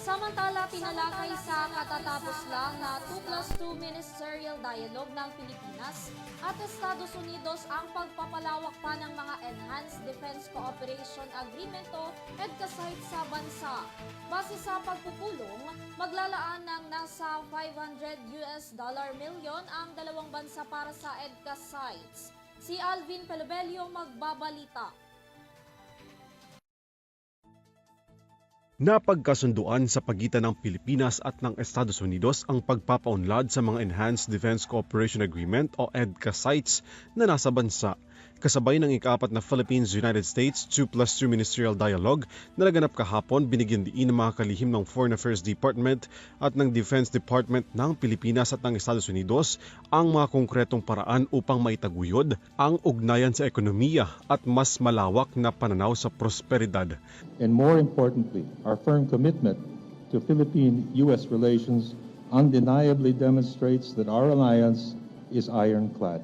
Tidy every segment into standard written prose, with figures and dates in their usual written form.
Samantala, tinalakay sa katatapos lang na 2+2 ministerial dialogue ng Pilipinas at Estados Unidos ang pagpapalawak pa ng mga Enhanced Defense Cooperation Agreement o EDCA sites sa bansa. Base sa pagpupulong, maglalaan ng nasa $500 million ang dalawang bansa para sa EDCA sites. Si Alvin Pelobelio magbabalita. Napagkasunduan sa pagitan ng Pilipinas at ng Estados Unidos ang pagpapaunlad sa mga Enhanced Defense Cooperation Agreement o EDCA sites na nasa bansa. Kasabay ng ika-4 na Philippines-United States 2+2 Ministerial Dialogue na naganap kahapon, binigyan diin ng mga kalihim ng Foreign Affairs Department at ng Defense Department ng Pilipinas at ng Estados Unidos ang mga konkretong paraan upang maitaguyod ang ugnayan sa ekonomiya at mas malawak na pananaw sa prosperidad. And more importantly, our firm commitment to Philippine-U.S. relations undeniably demonstrates that our alliance is ironclad.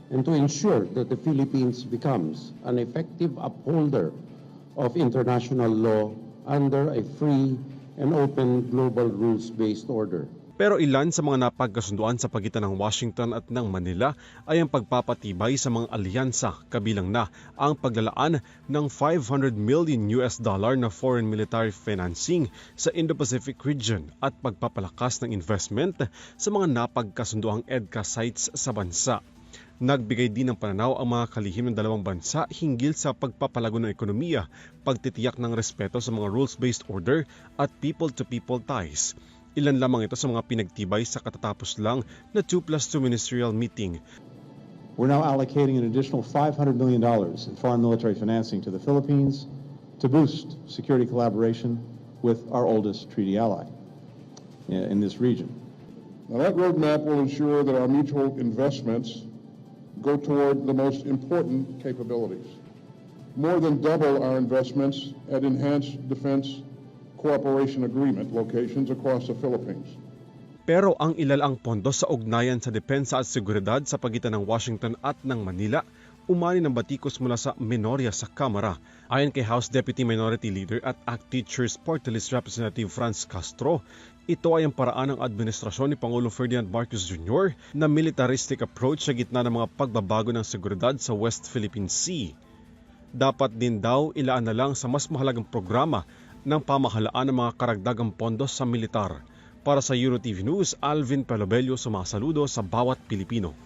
And to ensure that the Philippines becomes an effective upholder of international law under a free and open global rules-based order. Pero ilan sa mga napagkasunduan sa pagitan ng Washington at ng Manila ay ang pagpapatibay sa mga alyansa, kabilang na ang paglalaan ng $500 million na foreign military financing sa Indo-Pacific region at pagpapalakas ng investment sa mga napagkasunduang EDCA sites sa bansa. Nagbigay din ng pananaw ang mga kalihim ng dalawang bansa hinggil sa pagpapalago ng ekonomiya, pagtitiyak ng respeto sa mga rules-based order at people-to-people ties. Ilan lamang ito sa mga pinagtibay sa katatapos lang na 2+2 ministerial meeting. We're now allocating an additional $500 million in foreign military financing to the Philippines to boost security collaboration with our oldest treaty ally in this region. Now, that roadmap will ensure that our mutual investments go toward the most important capabilities. More than double our investments at Enhanced Defense Cooperation Agreement locations across the Philippines. Pero ang ilalaang pondo sa ugnayan sa depensa at seguridad sa pagitan ng Washington at ng Manila, umani ng batikos mula sa minorya sa Kamara. Ayon kay House Deputy Minority Leader at ACT Teachers Party List Representative Franz Castro, ito ay ang paraan ng administrasyon ni Pangulong Ferdinand Marcos Jr. na militaristic approach sa gitna ng mga pagbabago ng seguridad sa West Philippine Sea. Dapat din daw ilaan na lang sa mas mahalagang programa ng pamahalaan ng mga karagdagang pondo sa militar. Para sa EuroTV News, Alvin Pelobelio sumasaludo sa bawat Pilipino.